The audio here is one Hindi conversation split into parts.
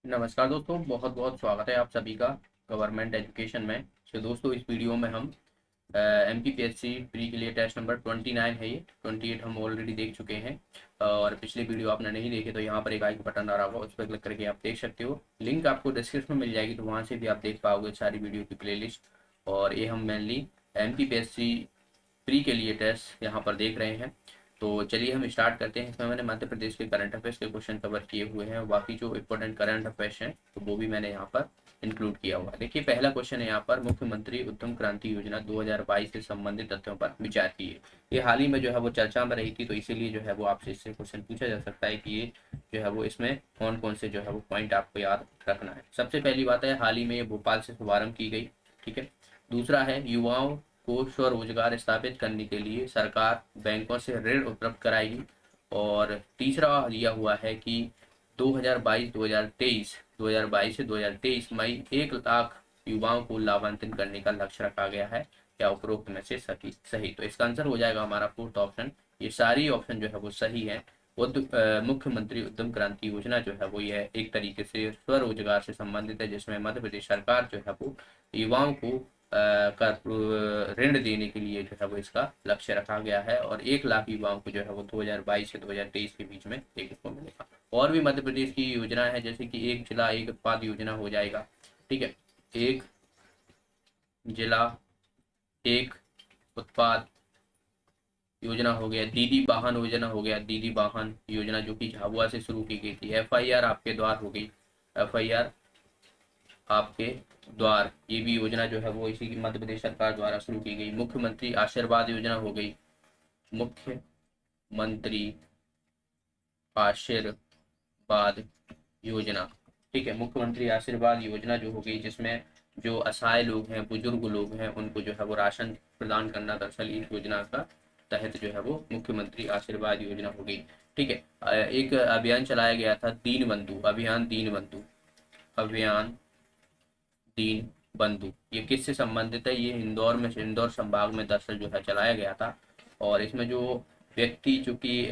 नमस्कार दोस्तों, बहुत बहुत स्वागत है आप सभी का गवर्नमेंट एजुकेशन में। तो दोस्तों, इस वीडियो में हम M P P S C pre के लिए टेस्ट नंबर 29 है, ये 28 हम ऑलरेडी देख चुके हैं। और पिछले वीडियो आपने नहीं देखे तो यहाँ पर एक आई बटन आ रहा होगा, उस पर क्लिक करके आप देख सकते हो। लिंक आपको डिस्क्रिप्शन में मिल जाएगी, तो वहाँ से भी आप देख पाओगे सारी वीडियो की प्ले। और ये हम mainly M P P S C pre के लिए टेस्ट यहाँ पर देख रहे हैं। तो चलिए हम स्टार्ट करते हैं। इसमें मैंने मध्य प्रदेश के करंट अफेयर्स के क्वेश्चन कवर किए हुए हैं, और बाकी जो इम्पोर्टेंट करंट अफेयर्स हैं तो वो भी मैंने यहाँ पर इंक्लूड किया हुआ है। देखिए, पहला क्वेश्चन है यहाँ पर, मुख्यमंत्री उद्यम क्रांति योजना 2022 से संबंधित तथ्यों पर विचार कीजिए। ये हाल ही में जो है वो चर्चा में रही थी, तो इसीलिए जो है वो आपसे इससे क्वेश्चन पूछा जा सकता है कि ये जो है वो इसमें कौन कौन से जो है वो पॉइंट आपको याद रखना है। सबसे पहली बात है, हाल ही में ये भोपाल से शुभारंभ की गई। ठीक है। दूसरा है, युवाओं को स्वरोजगार स्थापित करने के लिए सरकार बैंकों से ऋण उपलब्ध कराएगी। और तीसरा लिया हुआ है कि 2022 से 2023 मई 1 लाख युवाओं को लाभान्वित करने का लक्ष्य रखा गया है। क्या उपरोक्त में से सही सही? तो इसका आंसर हो जाएगा हमारा फोर्थ ऑप्शन। ये सारी ऑप्शन जो है वो सही है। मुख्यमंत्री उद्यम क्रांति योजना जो है वो यह एक तरीके से स्वरोजगार से संबंधित है, जिसमें मध्य प्रदेश सरकार जो है वो युवाओं को का ऋण देने के लिए जो है वो इसका लक्ष्य रखा गया है। और 1 लाख युवाओं को जो है वो 2022 से 2023 के बीच में देखने को मिलेगा। और भी मध्य प्रदेश की योजना है, जैसे कि एक जिला एक उत्पाद योजना हो जाएगा। ठीक है। एक जिला एक उत्पाद योजना हो गया, दीदी वाहन योजना हो गया, दीदी वाहन योजना जो कि झाबुआ से शुरू की गई थी। FIR आपके द्वार हो गई, FIR आपके द्वार, ये भी योजना जो है वो इसी की मध्य प्रदेश सरकार द्वारा शुरू की गई। मुख्यमंत्री आशीर्वाद योजना हो गई, मुख्यमंत्री आशीर्वाद योजना। ठीक है, मुख्यमंत्री आशीर्वाद योजना जो हो गई, जिसमें जो असहाय लोग हैं, बुजुर्ग लोग हैं, उनको जो है वो राशन प्रदान करना दरअसल इस योजना का तहत जो है वो मुख्यमंत्री आशीर्वाद योजना हो गई। ठीक है। एक अभियान चलाया गया था, दीन बंधु अभियान, दीन बंधु अभियान, दीन बंधु। ये किससे संबंधित है? ये इंदौर में, इंदौर संभाग में दरअसल जो है चलाया गया था। और इसमें जो व्यक्ति जो कि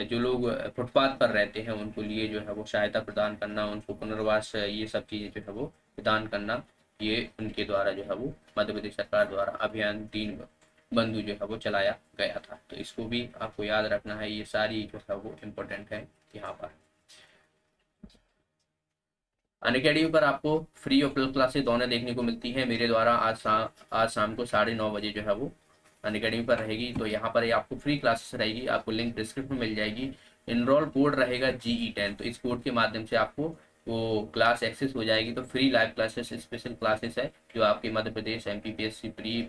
जो लोग फुटपाथ पर रहते हैं उनको लिए जो है वो सहायता प्रदान करना, उनको पुनर्वास, ये सब चीज़ें जो है वो प्रदान करना, ये उनके द्वारा जो है वो मध्य प्रदेश सरकार द्वारा अभियान दीन बंधु जो है वो चलाया गया था। तो इसको भी आपको याद रखना है, ये सारी जो है वो इम्पोर्टेंट है यहाँ पर। अनअकैडमी पर आपको फ्री और प्लस क्लासेस दोनों देखने को मिलती हैं मेरे द्वारा। आज शाम को 9:30 बजे जो है वो अनअकैडमी पर रहेगी। तो यहाँ पर ये आपको फ्री क्लासेस रहेगी, आपको लिंक डिस्क्रिप्शन में मिल जाएगी। इनरोल कोड रहेगा GE10, तो इस कोड के माध्यम से आपको वो क्लास एक्सेस हो जाएगी। तो free live classes, special classes है जो आपके Madhya Pradesh MPPSC pre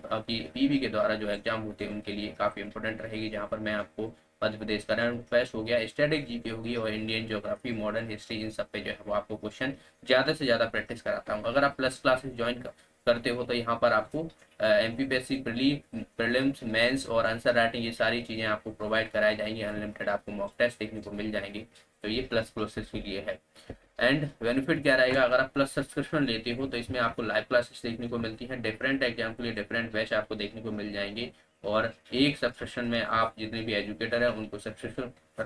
PV के द्वारा जो एग्जाम होते हैं उनके लिए काफ़ी इंपॉर्टेंट रहेगी। जहाँ पर मैं आपको मध्य प्रदेश करंट अफेयर्स हो गया, स्टैटिक GK होगी, और इंडियन ज्योग्राफी, मॉडर्न हिस्ट्री, इन सब पे जो है वो आपको क्वेश्चन ज़्यादा से ज़्यादा प्रैक्टिस कराता हूँ। अगर आप प्लस क्लासेस ज्वाइन करते हो तो यहाँ पर आपको MPPSC प्रीलिम्स, मेंस और आंसर राइटिंग, ये सारी चीज़ें आपको प्रोवाइड कराई जाएंगी। अनलिमिटेड आपको मॉक टेस्ट देखने को मिल जाएंगे। तो ये प्लस प्रोसेस के लिए है। एंड बेनिफिट क्या रहेगा? अगर आप प्लस सब्सक्रिप्शन लेते हो तो इसमें आपको लाइव क्लासेस देखने को मिलती हैं, डिफरेंट एग्जाम के लिए डिफरेंट बैच आपको देखने को मिल जाएंगे। और एक सब्सक्रिप्शन में आप जितने भी एजुकेटर हैं उनको सब्सक्रिप्शन कर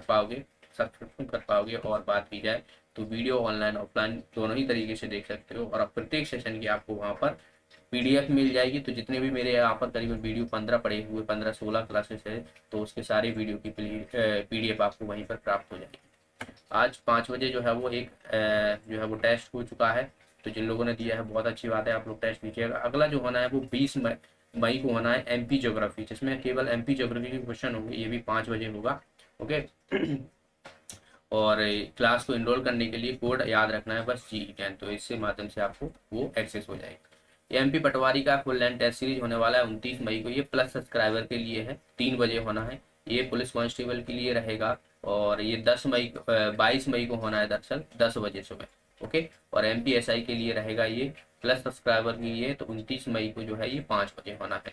पाओगे। और बात की जाए तो वीडियो ऑनलाइन ऑफलाइन दोनों ही तरीके से देख सकते हो। और अब प्रत्येक सेशन की आपको वहाँ पर PDF मिल जाएगी। तो जितने भी मेरे यहाँ पर करीबन वीडियो 15 पड़े हुए, 15-16 क्लासेस है, तो उसके सारे वीडियो की PDF आपको वहीं पर प्राप्त हो जाएगी। आज 5 बजे जो है वो एक जो है वो टेस्ट हो चुका है। तो जिन लोगों ने दिया है बहुत अच्छी बात है, आप लोग टेस्ट दीजिएगा। अगला जो होना है वो 20 मई को होना है, MP ज्योग्राफी, जिसमें केवल MP ज्योग्राफी के क्वेश्चन होंगे। ये भी 5 बजे होगा। ओके। और क्लास को इनरोल करने के लिए कोड याद रखना है बस, GE10, तो इससे माध्यम से आपको वो एक्सेस हो जाएगा। MP पटवारी का फुल लेंथ टेस्ट सीरीज होने वाला है 29 मई को। ये प्लस सब्सक्राइबर के लिए है, 3 बजे होना है। ये पुलिस कांस्टेबल के लिए रहेगा। और ये 22 मई को होना है दरअसल 10 बजे सुबह। ओके। और MPSI के लिए रहेगा ये प्लस सब्सक्राइबर के लिए, तो 29 मई को जो है ये 5 बजे होना है।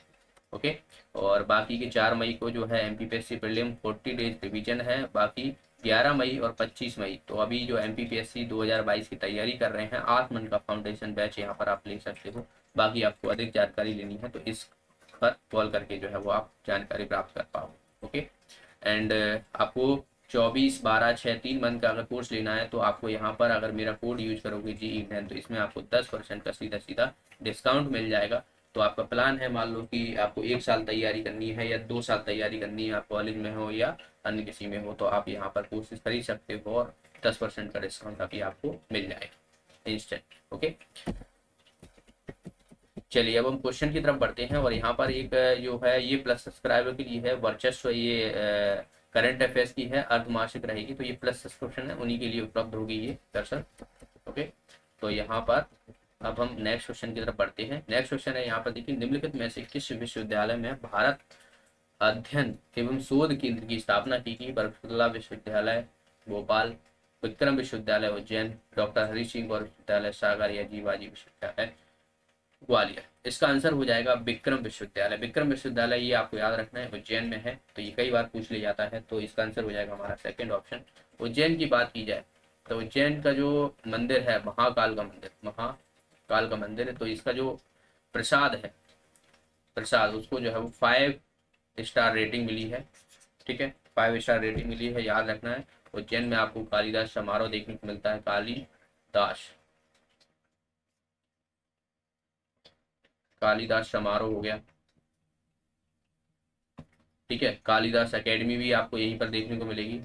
ओके। और बाकी के 4 मई को जो है MPPSC प्रीलिम 40 डेज रिवीजन है। बाकी 11 मई और 25 मई, तो अभी जो MPPSC 2022 की तैयारी कर रहे हैं, 8 मंथ का फाउंडेशन बैच यहाँ पर आप ले सकते हो। बाकी आपको अधिक जानकारी लेनी है तो इस पर कॉल करके जो है वो आप जानकारी प्राप्त कर पाओगे। ओके। एंड आपको 24/12/6 3 मंथ का अगर कोर्स लेना है तो आपको यहाँ पर अगर मेरा कोड यूज करोगे GE10 तो इसमें आपको 10% का सीधा सीधा डिस्काउंट मिल जाएगा। तो आपका प्लान है, मान लो कि आपको 1 साल तैयारी करनी है या 2 साल तैयारी करनी है, आप कॉलेज में हो या अन्य किसी में हो, तो आप यहाँ पर कोर्सेज खरीद सकते हो और 10% का डिस्काउंट अभी आपको मिल जाएगा इंस्टेंट। ओके, चलिए अब हम क्वेश्चन की तरफ बढ़ते हैं। और यहाँ पर एक जो है ये प्लस सब्सक्राइबर के लिए है वर्चस्व, ये करंट अफेयर्स की है, अर्धमासिक रहेगी, तो ये प्लस सब्सक्रिप्शन है उन्हीं के लिए उपलब्ध होगी ये दरअसल। ओके, तो यहाँ पर अब हम नेक्स्ट क्वेश्चन की तरफ बढ़ते हैं। नेक्स्ट क्वेश्चन है यहाँ पर देखिए, निम्नलिखित में से किस विश्वविद्यालय में भारत अध्ययन एवं शोध केंद्र की स्थापना की गई? बरकतुल्लाह विश्वविद्यालय भोपाल, विक्रम विश्वविद्यालय उज्जैन, डॉक्टर हरि सिंह गौर विश्वविद्यालय सागर या जीवाजी विश्वविद्यालय ग्वालियर। इसका आंसर हो जाएगा विक्रम विश्वविद्यालय। विक्रम विश्वविद्यालय ये आपको याद रखना है, उज्जैन में है, तो ये कई बार पूछ लिया जाता है, तो इसका आंसर हो जाएगा हमारा सेकंड ऑप्शन। उज्जैन की बात की जाए तो उज्जैन का जो मंदिर है महाकाल का मंदिर, महाकाल का मंदिर है, तो इसका जो प्रसाद है, प्रसाद उसको जो है वो 5 स्टार रेटिंग मिली है। ठीक है, 5 स्टार रेटिंग मिली है, याद रखना है। उज्जैन में आपको कालिदास समारोह देखने को मिलता है, कालिदास समारोह हो गया। ठीक है, कालिदास एकेडमी भी आपको यहीं पर देखने को मिलेगी।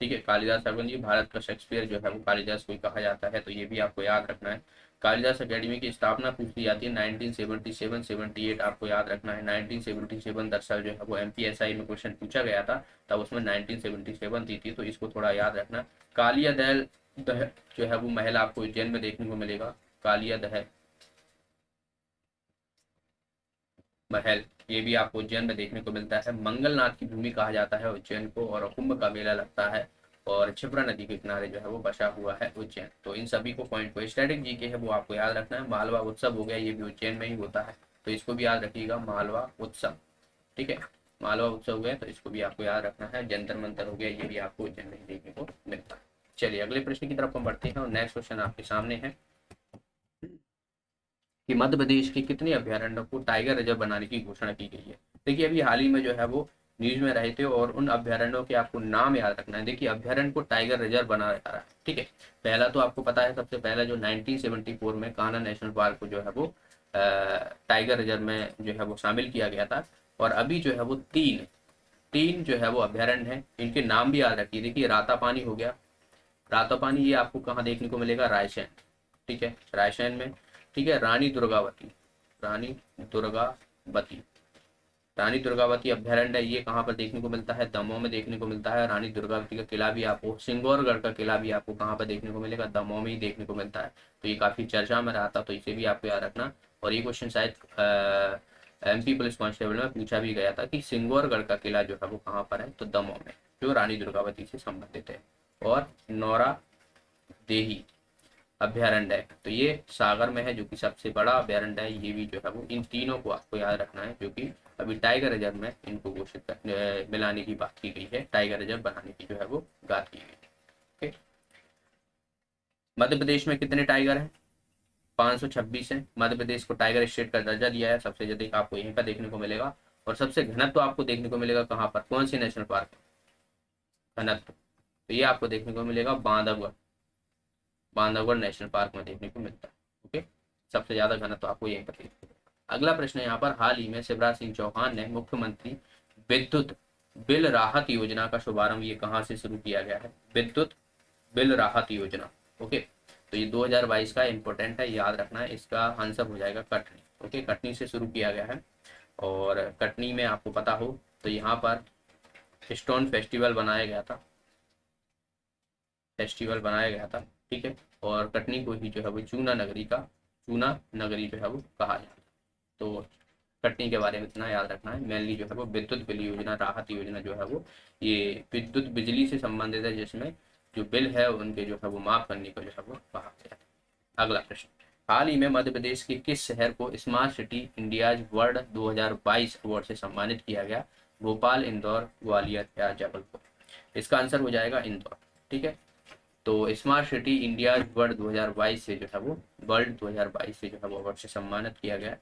ठीक है, कालिदास अकेडमी, भारत का शेक्सपियर जो है वो कालिदास को ही कहा जाता है, तो ये भी आपको याद रखना है। कालिदास एकेडमी की स्थापना पूछ ली जाती है 1977-78, आपको याद रखना है। 1977 दरअसल जो है वो MPSI में क्वेश्चन पूछा गया था, तब उसमें 1977 दी थी, तो इसको थोड़ा याद रखना। कालिया दह जो है वो महल आपको उज्जैन में देखने को मिलेगा, कालिया दह महल, ये भी आपको उज्जैन में देखने को मिलता है। मंगलनाथ की भूमि कहा जाता है उज्जैन को, और कुंभ का मेला लगता है, और क्षिप्रा नदी के किनारे जो है वो बसा हुआ है उज्जैन। तो इन सभी को पॉइंट को स्टैटिक जी के है वो आपको याद रखना है। मालवा उत्सव हो गया, ये भी उज्जैन में ही होता है, तो इसको भी याद रखिएगा, मालवा उत्सव। ठीक है, मालवा उत्सव हो गया, तो इसको भी आपको याद रखना है। जंतर मंतर हो गया, ये भी आपको उज्जैन में ही देखने को मिलता है। चलिए अगले प्रश्न की तरफ हम बढ़ते हैं, और नेक्स्ट क्वेश्चन आपके सामने है कि मध्य प्रदेश के कितने अभ्यारण्यों को टाइगर रिजर्व बनाने की घोषणा की गई है? देखिए अभी हाल ही में जो है वो न्यूज में रहे थे, और उन अभ्यारण्यों के आपको नाम याद रखना है। देखिए अभ्यारण्य को टाइगर रिजर्व बनाया जा रहा है। ठीक है, पहला तो आपको पता है, सबसे पहला जो 1974 में कान्हा नेशनल पार्क को जो है वो टाइगर रिजर्व में जो है वो शामिल किया गया था। और अभी जो है वो तीन तीन जो है वो अभ्यारण्य है, इनके नाम भी याद रखिए। देखिए रातापानी हो गया, रातापानी ये आपको कहाँ देखने को मिलेगा? रायसेन। ठीक है, रायसेन में। ठीक है, रानी दुर्गावती, रानी दुर्गावती, रानी दुर्गावती अभ्यारण्य ये कहाँ पर देखने को मिलता है? दमोह में देखने को मिलता है। रानी दुर्गावती का किला भी आपको, सिंगौरगढ़ का किला भी आपको कहाँ पर देखने को मिलेगा? दमोह में ही देखने को मिलता है। तो ये काफी चर्चा में रहा था, तो इसे भी आपको याद रखना। और ये क्वेश्चन शायद MP पुलिस कांस्टेबल में पूछा भी गया था कि सिंगौरगढ़ का किला जो है वो कहाँ पर है? तो दमोह में, जो रानी दुर्गावती से संबंधित है। और नौरा देही अभ्यारण्य है, तो ये सागर में है, जो कि सबसे बड़ा अभ्यारण्य है। ये भी जो है वो, इन तीनों को आपको याद रखना है, जो कि अभी टाइगर रिजर्व में इनको घोषित मिलाने की बात की गई है, टाइगर रिजर्व बनाने की जो है वो बात की गई है। मध्य प्रदेश में कितने टाइगर हैं? 526 है। मध्य प्रदेश को टाइगर स्टेट का दर्जा दिया है, सबसे ज्यादा आपको यहीं पर देखने को मिलेगा। और सबसे घनत्व तो आपको देखने को मिलेगा कहाँ पर? कौन सी नेशनल पार्क घनत्व? तो ये आपको देखने को मिलेगा बांधवगढ़, बांधवगढ़ नेशनल पार्क में देखने को मिलता है। ओके, सबसे ज्यादा घनत्व तो आपको यहीं पर देखने को मिलेगा। अगला प्रश्न है यहाँ पर, हाल ही में शिवराज सिंह चौहान ने मुख्यमंत्री विद्युत बिल राहत योजना का शुभारंभ ये कहाँ से शुरू किया गया है? विद्युत बिल राहत योजना। ओके, तो ये 2022 का इंपॉर्टेंट है, याद रखना है। इसका आंसर हो जाएगा कटनी। ओके, कटनी से शुरू किया गया है। और कटनी में आपको पता हो तो यहाँ पर स्टोन फेस्टिवल बनाया गया था, ठीक है। और कटनी को ही जो है वो चूना नगरी जो है वो कहा जाता है। तो कटनी के बारे में इतना याद रखना है। मेनली जो है वो विद्युत बिल योजना, राहत योजना जो है वो ये विद्युत बिजली से संबंधित है, जिसमें जो बिल है उनके जो है वो माफ करने को जो है वो कहा गया है। अगला प्रश्न, हाल ही में मध्य प्रदेश के किस शहर को smart city India's world 2022 award से सम्मानित किया गया? भोपाल, इंदौर, ग्वालियर या जबलपुर? इसका आंसर हो जाएगा इंदौर। ठीक है, तो स्मार्ट सिटी इंडिया वर्ल्ड 2022 से जो है वो अवार्ड से सम्मानित किया गया।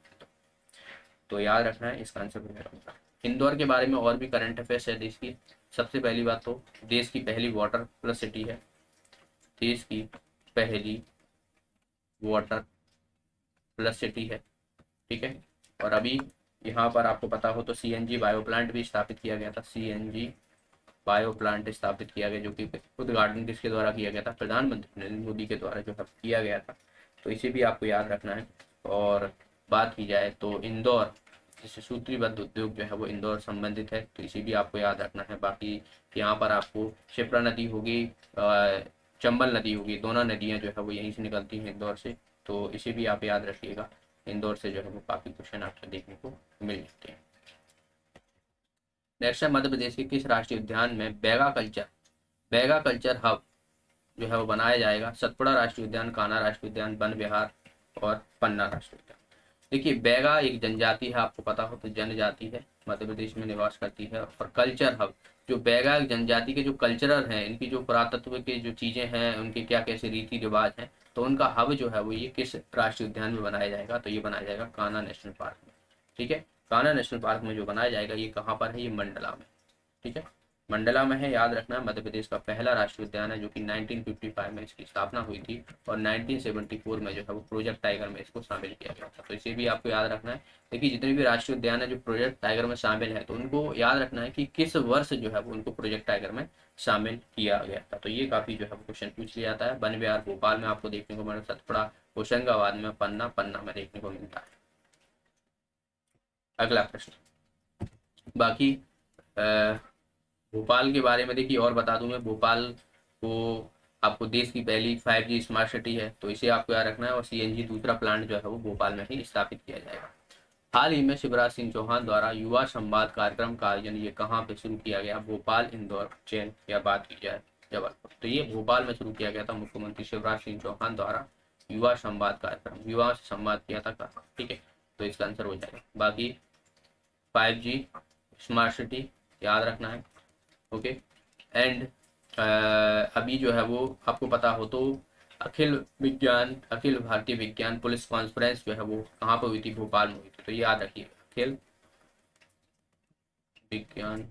तो याद रखना है, इसका आंसर हो जाएगा। इंदौर के बारे में और भी करंट अफेयर्स है देश की। सबसे पहली बात तो देश की पहली वाटर प्लस सिटी है, देश की पहली वाटर प्लस सिटी है, ठीक है। और अभी यहाँ पर आपको पता हो तो सीएनजी बायो प्लांट भी स्थापित किया गया था, सीएनजी बायो प्लांट स्थापित किया गया, जो कि उद्घाटन किसके द्वारा किया गया था, प्रधानमंत्री नरेंद्र मोदी के द्वारा जो है किया गया था। तो इसे भी आपको याद रखना है। और बात की जाए तो इंदौर जिससे सूत्रीबद्ध उद्योग जो है वो इंदौर संबंधित है, तो इसे भी आपको याद रखना है। बाकी यहाँ पर आपको शिप्रा नदी होगी, चंबल नदी होगी, दोनों नदियाँ जो है वो यहीं से निकलती हैं इंदौर से, तो इसे भी आप याद रखिएगा। इंदौर से जो है वो काफ़ी क्वेश्चन आपको देखने को मिल जाते हैं। नेक्स्ट है मध्य प्रदेश के किस राष्ट्रीय उद्यान में बैगा कल्चर हब जो है वो बनाया जाएगा। सतपुड़ा राष्ट्रीय उद्यान, कान्हा राष्ट्रीय उद्यान, वन विहार और पन्ना राष्ट्रीय उद्यान। देखिए बैगा एक जनजाति है, आपको पता हो तो जनजाति है, मध्य प्रदेश में निवास करती है। और कल्चर हब, जो बैगा जनजाति के जो कल्चरल हैं, इनकी जो पुरातत्व के जो चीजें हैं, उनके क्या कैसे रीति रिवाज हैं, तो उनका हब जो है वो ये किस राष्ट्रीय उद्यान में बनाया जाएगा, तो ये बनाया जाएगा कान्हा नेशनल पार्क में, ठीक है। कान्हा नेशनल पार्क में जो बनाया जाएगा ये कहाँ पर है, ये मंडला में, ठीक है, मंडला में है, याद रखना। मध्य प्रदेश का पहला राष्ट्रीय उद्यान है, जो कि 1955 में इसकी स्थापना हुई थी और 1974 में जो है वो प्रोजेक्ट टाइगर में इसको शामिल किया गया था, तो इसे भी आपको याद रखना है। देखिए जितने भी राष्ट्रीय उद्यान है जो प्रोजेक्ट टाइगर में शामिल है, तो उनको याद रखना है कि किस वर्ष जो है वो उनको प्रोजेक्ट टाइगर में शामिल किया गया था, तो ये काफी जो है क्वेश्चन पूछ लिया जाता है। वन विहार भोपाल में आपको देखने को मिला, सतपुड़ा होशंगाबाद में, पन्ना में देखने को मिलता है। अगला प्रश्न, बाकी भोपाल के बारे में देखिए और बता दूं मैं, भोपाल को आपको देश की पहली 5G स्मार्ट सिटी है, तो इसे आपको याद रखना है। और सीएनजी दूसरा प्लांट जो है वो भोपाल में ही स्थापित किया जाएगा। हाल ही में शिवराज सिंह चौहान द्वारा युवा संवाद कार्यक्रम का आयोजन ये कहाँ पे शुरू किया गया, भोपाल, इंदौर, उज्जैन या बात की जाए जबलपुर, तो ये भोपाल में शुरू किया गया था। मुख्यमंत्री शिवराज सिंह चौहान द्वारा युवा संवाद कार्यक्रम, युवा से संवाद किया था, ठीक है, तो इसका आंसर हो जाएगा। बाकी 5G स्मार्ट सिटी याद रखना है, ओके। एंड अभी जो है वो आपको पता हो तो अखिल भारतीय विज्ञान पुलिस कॉन्फ्रेंस जो है वो कहाँ पर हुई थी, भोपाल में हुई थी, तो ये याद रखिए, अखिल विज्ञान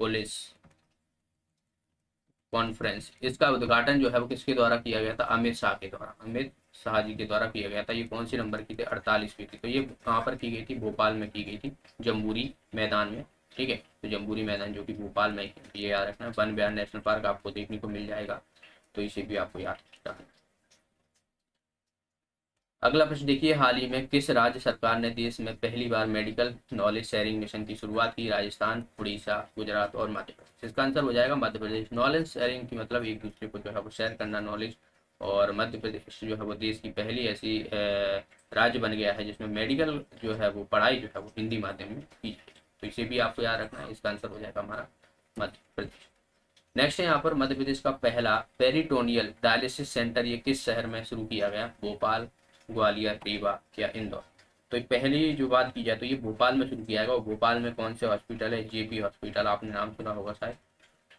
पुलिस कॉन्फ्रेंस, इसका उद्घाटन जो है वो किसके द्वारा किया गया था, अमित शाह के द्वारा, अमित शाह जी के द्वारा किया गया था। ये कौन सी नंबर की थी, 48वीं थी, तो ये कहाँ पर की गई थी, भोपाल में की गई थी, जम्बूरी मैदान में, ठीक है, तो जम्बूरी मैदान जो कि भोपाल में, ये याद रखना। वन विहार नेशनल पार्क आपको देखने को मिल जाएगा, तो इसे भी आपको याद रखना। अगला प्रश्न देखिए, हाल ही में किस राज्य सरकार ने देश में पहली बार मेडिकल नॉलेज शेयरिंग मिशन की शुरुआत की, राजस्थान, उड़ीसा, गुजरात और मध्य प्रदेश। इसका आंसर हो जाएगा मध्य प्रदेश। नॉलेज शेयरिंग की मतलब एक दूसरे को जो है वो शेयर करना नॉलेज, और मध्य प्रदेश जो है वो देश की पहली ऐसी राज्य बन गया है जिसमें मेडिकल जो है वो पढ़ाई जो है वो हिंदी माध्यम में की जाएगी, तो इसे भी आपको याद रखना है। इसका आंसर हो जाएगा हमारा मध्य प्रदेश। नेक्स्ट है यहाँ पर मध्य प्रदेश का पहला पेरिटोनियल डायलिसिस सेंटर ये किस शहर में शुरू किया गया, भोपाल, ग्वालियर, रीवा या इंदौर। तो पहली जो बात की जाए तो ये भोपाल में शुरू किया गया, और भोपाल में कौन से हॉस्पिटल है, जेपी हॉस्पिटल, आपने नाम सुना होगा शायद,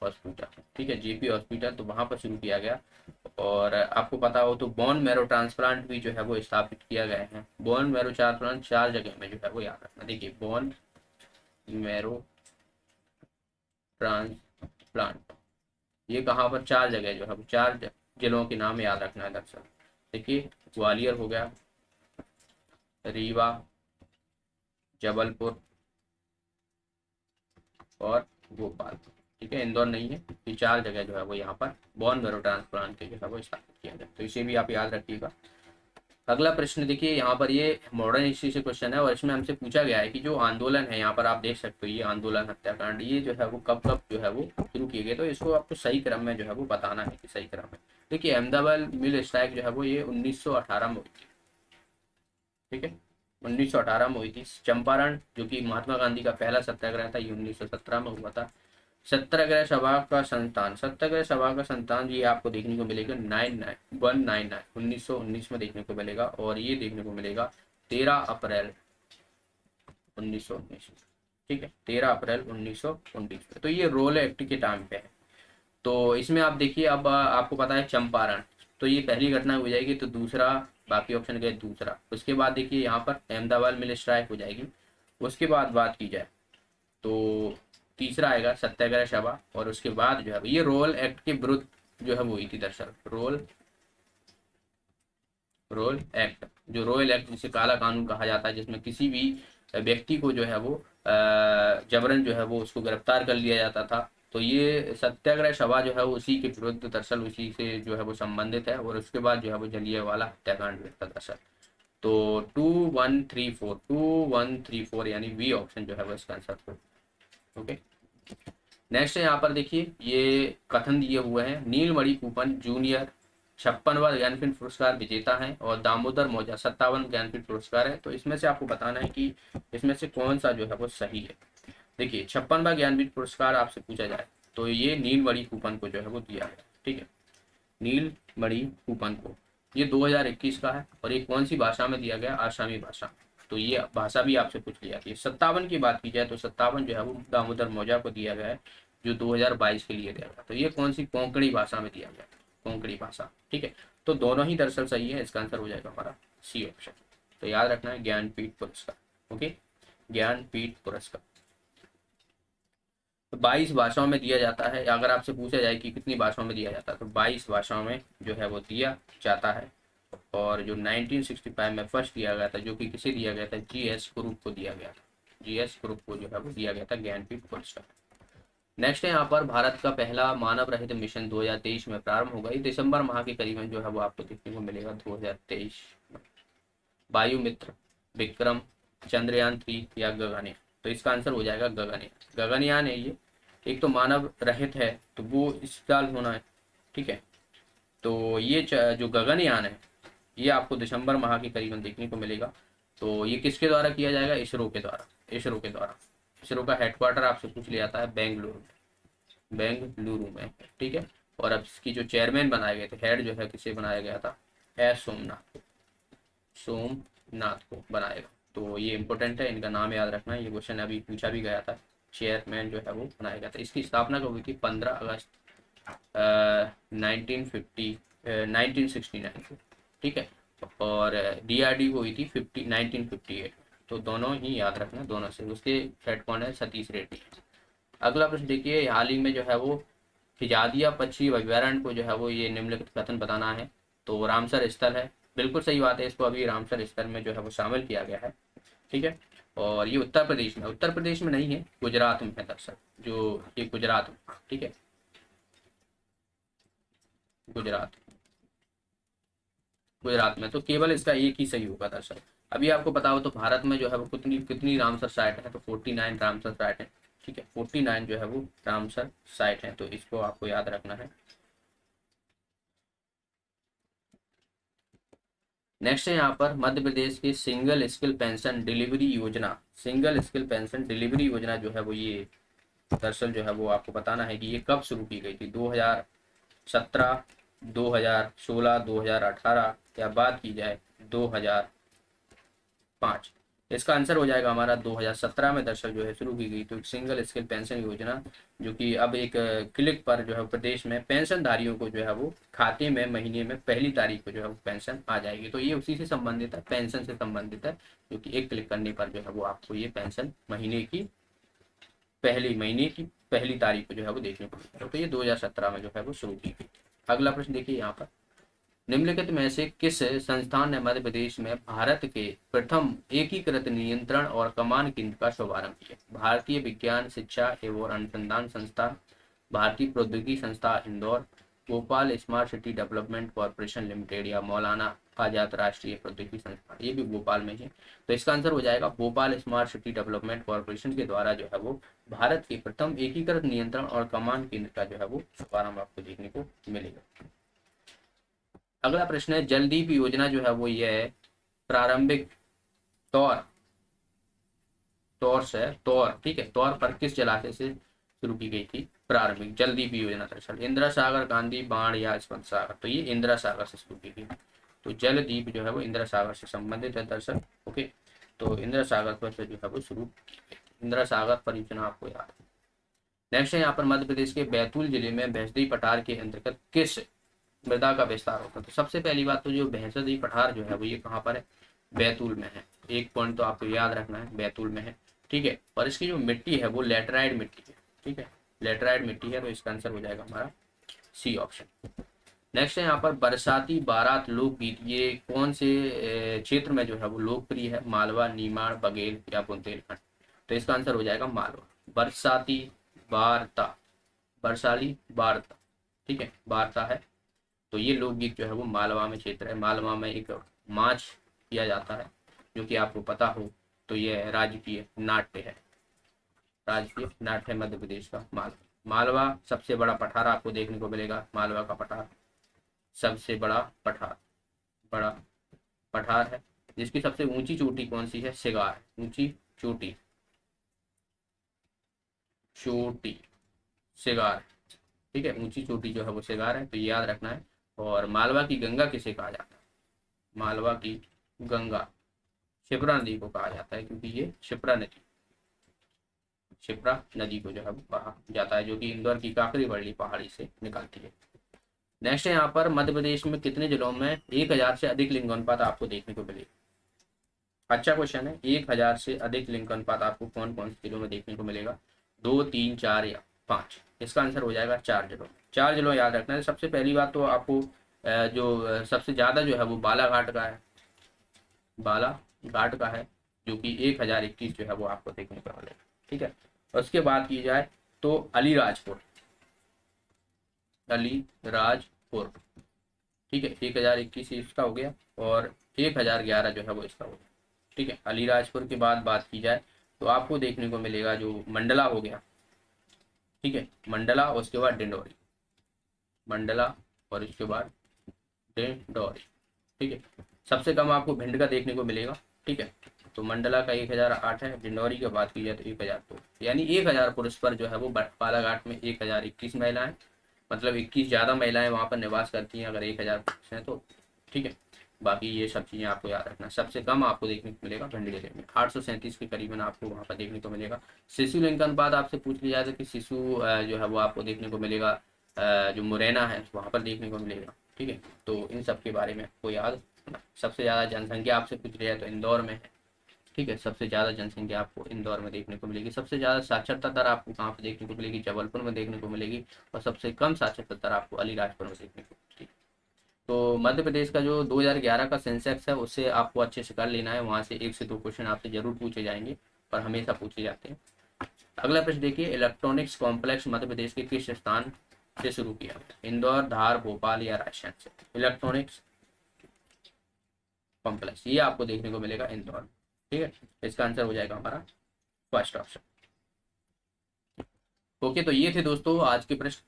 हॉस्पिटल, ठीक है, जेपी हॉस्पिटल, तो वहां पर शुरू किया गया। और आपको पता हो तो बोन मैरो ट्रांसप्लांट भी जो है वो स्थापित किया गया है। बोन मैरो ट्रांसप्लांट 4 जगह में जो है वो याद रखना। देखिए बोन मैरो ट्रांसप्लांट ये कहाँ पर, 4 जगह जो है वो 4 जिलों के नाम याद रखना है दरअसल। देखिए ग्वालियर हो गया, रीवा, जबलपुर और भोपाल, ठीक है, इंदौर नहीं है। ये 4 जगह जो है वो यहाँ पर बोन मैरो ट्रांसप्लांट के जो है वो स्थापित किया गया, तो इसे भी आप याद रखिएगा। अगला प्रश्न देखिए, यहाँ पर ये मॉडर्न हिस्ट्री से क्वेश्चन है, और इसमें हमसे पूछा गया है कि जो आंदोलन है, यहाँ पर आप देख सकते हो ये आंदोलन हत्याकांड, ये जो है वो कब कब जो है वो शुरू किए गए, तो इसको आपको सही क्रम में जो है वो बताना है कि सही क्रम में। देखिए अहमदाबाद मिल स्ट्राइक जो है वो ये 1918 में हुई थी, ठीक है, 1918 में हुई थी। चंपारण जो कि महात्मा गांधी का पहला सत्याग्रह था, ये 1917 में हुआ था। सत्याग्रह सभा का संतान ये आपको देखने को मिलेगा 1919 में देखने को मिलेगा, और ये देखने को मिलेगा 13 अप्रैल 1919, ठीक है, 13 अप्रैल 1919 में, तो ये रोल एक्ट के टाइम पे है। तो इसमें आप देखिए, अब आपको पता है चंपारण, तो ये पहली घटना हो जाएगी, तो दूसरा, बाकी ऑप्शन गए दूसरा। उसके बाद देखिए यहाँ पर अहमदाबाद मिल स्ट्राइक हो जाएगी। उसके बाद बात की जाए तो तीसरा आएगा सत्याग्रह सभा, और उसके बाद जो है ये रोल एक्ट के विरुद्ध जो है वो हुई थी दरअसल। रोल एक्ट, जो रॉयल एक्ट जिसे काला कानून कहा जाता है, जिसमें किसी भी व्यक्ति को जो है वो जबरन जो है वो उसको गिरफ्तार कर लिया जाता था। तो ये सत्याग्रह सभा जो है वो उसी के विरुद्ध दरअसल उसी से जो है वो संबंधित है, और उसके बाद जो है वो जलियांवाला हत्याकांड हुआ था दरअसल। तो 2134 यानी बी ऑप्शन जो है वो इसका आंसर हो। ओके, नेक्स्ट है यहाँ पर देखिए, ये कथन दिए हुए हैं, नीलमणि कूपन जूनियर 56वां ज्ञानपीठ पुरस्कार विजेता है, और दामोदर मौजा 57 ज्ञानपीठ पुरस्कार है। तो इसमें से आपको बताना है कि इसमें से कौन सा जो है वो सही है। देखिए 56वां ज्ञानपीठ पुरस्कार आपसे पूछा जाए तो ये नीलमणि कूपन को जो है वो दिया गया, ठीक है, नीलमणि कूपन को। ये 2021 का है, और ये कौन सी भाषा में दिया गया, आसामी भाषा। तो ये भाषा भी आपसे पूछ ली जाती है। 57 की बात की जाए तो 57 जो है वो दामोदर मौजा को दिया गया है, जो 2022 के लिए दिया गया। तो ये कौन सी कोंकणी भाषा में दिया गया, कोंकणी भाषा, ठीक है। तो दोनों ही दरअसल सही है, इसका आंसर हो जाएगा हमारा सी ऑप्शन। तो याद रखना है ज्ञानपीठ पुरस्कार। ओके, ज्ञानपीठ पुरस्कार 22 भाषाओं में दिया जाता है। अगर आपसे पूछा जाए कि कितनी भाषाओं में दिया जाता है, तो 22 भाषाओं में जो है वो दिया जाता है। और जो 1965 में फर्स्ट दिया गया था, जो कि किसे दिया गया था, जीएस ग्रुप को दिया गया था। जीएस ग्रुप को जो है वो दिया गया था ज्ञानपीठ पुरस्कार। नेक्स्ट है यहाँ पर, भारत का पहला मानव रहित मिशन 2023 में प्रारंभ होगा। ये दिसंबर माह के करीबन जो है वो आपको देखने को मिलेगा 2023 में। वायु मित्र, विक्रम, चंद्रयान 3 या गगनयान। तो इसका आंसर हो जाएगा गगनयान। गगनयान है ये, एक तो मानव रहित है तो वो इस साल होना है, ठीक है। तो ये जो गगनयान है ये आपको दिसंबर माह के करीबन देखने को मिलेगा। तो ये किसके द्वारा किया जाएगा, इसरो के द्वारा। इसरो के द्वारा। इसरो का हेडक्वार्टर आपसे पूछ लिया जाता है बेंगलुरु में, ठीक है। और अब इसकी जो चेयरमैन बनाए गए थे, हेड जो है किसे बनाया गया था, एस सोमनाथ को बनाएगा। तो ये इंपॉर्टेंट है, इनका नाम याद रखना है, ये क्वेश्चन अभी पूछा भी गया था। चेयरमैन जो है वो बनाया गया था। इसकी स्थापना कब हुई थी, 15 अगस्त 1969 को, ठीक है। और डीआरडी को हुई थी 1958। तो दोनों ही याद रखना, दोनों से। उसके हेड कौन है, सतीश रेड्डी। अगला प्रश्न देखिए, हाल ही में जो है वो हिजादिया पक्षी अभ्यारण्य को जो है वो ये निम्नलिखित कथन बताना है। तो रामसर स्थल है, बिल्कुल सही बात है, इसको अभी रामसर स्थल में जो है वो शामिल किया गया है, ठीक है। और ये उत्तर प्रदेश में नहीं है, गुजरात में है दरअसल, जो ये गुजरात में, ठीक है, गुजरात गुजरात में। तो केवल इसका एक ही सही होगा दरअसल। अभी आपको पता हो तो भारत में जो है वो कितनी कितनी रामसर साइट है, तो 49 रामसर साइट है, ठीक है। 49 जो है वो रामसर साइट है, तो इसको आपको याद रखना है। नेक्स्ट है यहाँ पर, मध्य प्रदेश की सिंगल स्किल पेंशन डिलीवरी योजना, सिंगल स्किल पेंशन डिलीवरी योजना जो है वो ये दरअसल जो है वो आपको बताना है कि ये कब शुरू की गई थी, 2017, 2016, 2018, या बात की जाए 2005। इसका आंसर हो जाएगा हमारा 2017 में दरअसल जो है शुरू की गई। तो सिंगल स्किल पेंशन योजना, जो कि अब एक क्लिक पर जो है प्रदेश में पेंशनधारियों को जो है वो खाते में महीने में पहली तारीख को जो है वो पेंशन आ जाएगी। तो ये उसी से संबंधित है, पेंशन से संबंधित है, जो कि एक क्लिक करने पर जो है वो आपको ये पेंशन महीने की पहली तारीख को जो है वो देखने को मिलेगा। तो ये 2017 में जो है वो शुरू की गई। अगला प्रश्न देखिए यहाँ पर, निम्नलिखित में से किस संस्थान ने मध्य प्रदेश में भारत के प्रथम एकीकृत नियंत्रण और कमान केंद्र का शुभारंभ किया। भारतीय विज्ञान शिक्षा एवं अनुसंधान संस्थान, भारतीय प्रौद्योगिकी संस्था Indore, Bhopal smart city development corporation limited, या मौलाना आजाद राष्ट्रीय प्रौद्योगिकी संस्थान, ये भी भोपाल में है। तो इसका आंसर हो जाएगा Bhopal smart city development corporation के द्वारा जो है वो भारत के प्रथम एकीकृत नियंत्रण और कमान केंद्र का जो है वो शुभारंभ आपको देखने को मिलेगा। अगला प्रश्न है, जलदीप योजना जो है वो ये है प्रारंभिक तौर तौर से तौर ठीक है, तौर पर किस जलाशय से शुरू की गई थी, प्रारंभिक जलदीप योजना दरअसल इंदिरा सागर, गांधी बाण, या स्पंद सागर। तो ये इंदिरा सागर से शुरू की गई। तो जलदीप जो है वो इंदिरा सागर से संबंधित है दरअसल। ओके, तो इंदिरा सागर पर से जो है वो शुरू की गई। इंदिरा सागर परियोजना आपको याद है। नेक्स्ट है यहाँ पर, मध्य प्रदेश के बैतूल जिले में भैंसदी पठार के अंतर्गत किस मृदा का विस्तार होता है। तो सबसे पहली बात तो जो भैंसदी पठार जो है वो ये कहाँ पर है, बैतूल में है। एक पॉइंट तो आपको याद रखना है, बैतूल में है, ठीक है। और इसकी जो मिट्टी है वो लेटराइट मिट्टी है, ठीक है, लेटराइट मिट्टी है, तो इसका आंसर हो जाएगा हमारा सी ऑप्शन। नेक्स्ट है यहाँ पर बरसाती बारात लोकगीत, ये कौन से क्षेत्र में जो है वो लोकप्रिय है, मालवा, नीमाड़, बघेल या बुंदेलखंड। तो इसका आंसर हो जाएगा मालवा। बरसाती वार्ता, बरसाली वार्ता, ठीक है, वार्ता है, तो ये लोकगीत जो है वो मालवा में क्षेत्र है। मालवा में एक मार्च किया जाता है, जो कि आपको पता हो, तो ये राजकीय नाट्य है, राजकीय नाट्य है मध्य प्रदेश का मालवा। मालवा सबसे बड़ा पठार आपको देखने को मिलेगा, मालवा का पठार सबसे बड़ा पठार, बड़ा पठार है, जिसकी सबसे ऊंची चोटी कौन सी है, सिगार, ऊंची चोटी, चोटी सिगार, ठीक है, ऊंची चोटी जो है वो सिगार है, तो ये याद रखना है। और मालवा की गंगा किसे कहा जाता है, मालवा की गंगा शिप्रा नदी को कहा जाता है, क्योंकि ये शिप्रा नदी, शिप्रा नदी को जो है कहा जाता है, जो कि इंदौर की काकरी बरली पहाड़ी से निकलती है। नेक्स्ट है यहाँ पर मध्य प्रदेश में कितने जिलों में 1000 से अधिक लिंगानुपात आपको देखने को मिलेगा। अच्छा क्वेश्चन है, 1000 से अधिक लिंगानुपात आपको कौन कौन से जिलों में देखने को मिलेगा, 2, 3, 4 या 5। इसका आंसर हो जाएगा 4 जिलों, 4 जिलों याद रखना है। सबसे पहली बात तो आपको जो सबसे ज्यादा जो है वो बालाघाट का है, बालाघाट का है, जो कि 1021 जो है वो आपको देखने को मिलेगा, ठीक है। उसके बाद की जाए तो अलीराजपुर, अलीराजपुर, ठीक है, 1021 इसका हो गया, और 1011 जो है वो इसका हो गया, ठीक है। अलीराजपुर के बाद बात की जाए तो आपको देखने को मिलेगा जो मंडला हो गया, ठीक है, मंडला, और उसके बाद डिंडोरी, मंडला और इसके बाद डिंडोरी, ठीक है। सबसे कम आपको भिंड का देखने को मिलेगा, ठीक है, तो मंडला का 1008 है, डिंडोरी की बात की जाए तो 1002, यानी 1000 पुरुष पर जो है वो बालाघाट में 1021 महिलाएं, मतलब 21 ज़्यादा महिलाएं वहाँ पर निवास करती हैं अगर 1000 पुरुष हैं तो, ठीक है। बाकी ये सब चीज़ें आपको याद रखना। सबसे कम आपको देखने को मिलेगा भिंड जिले में, 837 के करीबन आपको वहाँ पर देखने को मिलेगा। शिशु लिंगानुपात आपसे पूछ लिया जाए तो शिशु जो है वो आपको देखने को मिलेगा जो मुरैना है वहाँ पर देखने को मिलेगा, ठीक है। तो इन सब के बारे में आपको याद रखना। सबसे ज़्यादा जनसंख्या आपसे पूछ लिया है तो इंदौर में है, ठीक है, सबसे ज़्यादा जनसंख्या आपको इंदौर में देखने को मिलेगी। सबसे ज़्यादा साक्षरता दर आपको कहाँ पे देखने को मिलेगी, जबलपुर में देखने को मिलेगी, और सबसे कम साक्षरता दर आपको अलीराजपुर में देखने को मिलेगी। तो मध्य प्रदेश का जो 2011 का सेंसेक्स है उससे आपको अच्छे से कर लेना है, वहाँ से 1 से 2 क्वेश्चन आपसे जरूर पूछे जाएंगे और हमेशा पूछे जाते हैं। अगला प्रश्न देखिए, इलेक्ट्रॉनिक्स कॉम्प्लेक्स मध्य प्रदेश के किस स्थान से शुरू किया गया, इंदौर, धार, भोपाल या राजस्थान से। इलेक्ट्रॉनिक्स कॉम्प्लेक्स ये आपको देखने को मिलेगा इंदौर, ठीक है, इसका आंसर हो जाएगा हमारा फर्स्ट ऑप्शन। ओके, तो ये थे दोस्तों आज के प्रश्न।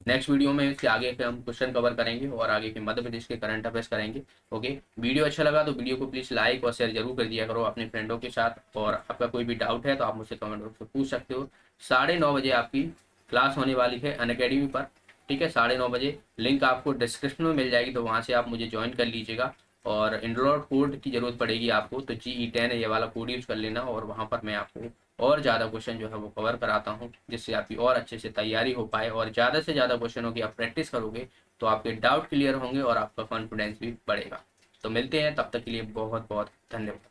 नेक्स्ट वीडियो में इसके आगे के हम क्वेश्चन कवर करेंगे और आगे के मध्य प्रदेश के करंट अफेयर्स करेंगे। ओके, वीडियो अच्छा लगा तो वीडियो को प्लीज लाइक और शेयर जरूर कर दिया करो अपने फ्रेंडों के साथ, और आपका कोई भी डाउट है तो आप मुझसे कमेंट बॉक्स में पूछ सकते हो। 9:30 बजे आपकी क्लास होने वाली है अनअकैडमी पर, ठीक है, 9:30 बजे। लिंक आपको डिस्क्रिप्शन में मिल जाएगी, तो वहाँ से आप मुझे ज्वाइन कर लीजिएगा। और एनरोल कोड की जरूरत पड़ेगी आपको, तो GE10 ये वाला कोड यूज कर लेना, और वहाँ पर मैं आपको और ज़्यादा क्वेश्चन जो है वो कवर कराता हूँ, जिससे आपकी और अच्छे से तैयारी हो पाए, और ज़्यादा से ज़्यादा क्वेश्चनों की आप प्रैक्टिस करोगे तो आपके डाउट क्लियर होंगे और आपका कॉन्फिडेंस भी बढ़ेगा। तो मिलते हैं, तब तक के लिए बहुत बहुत धन्यवाद।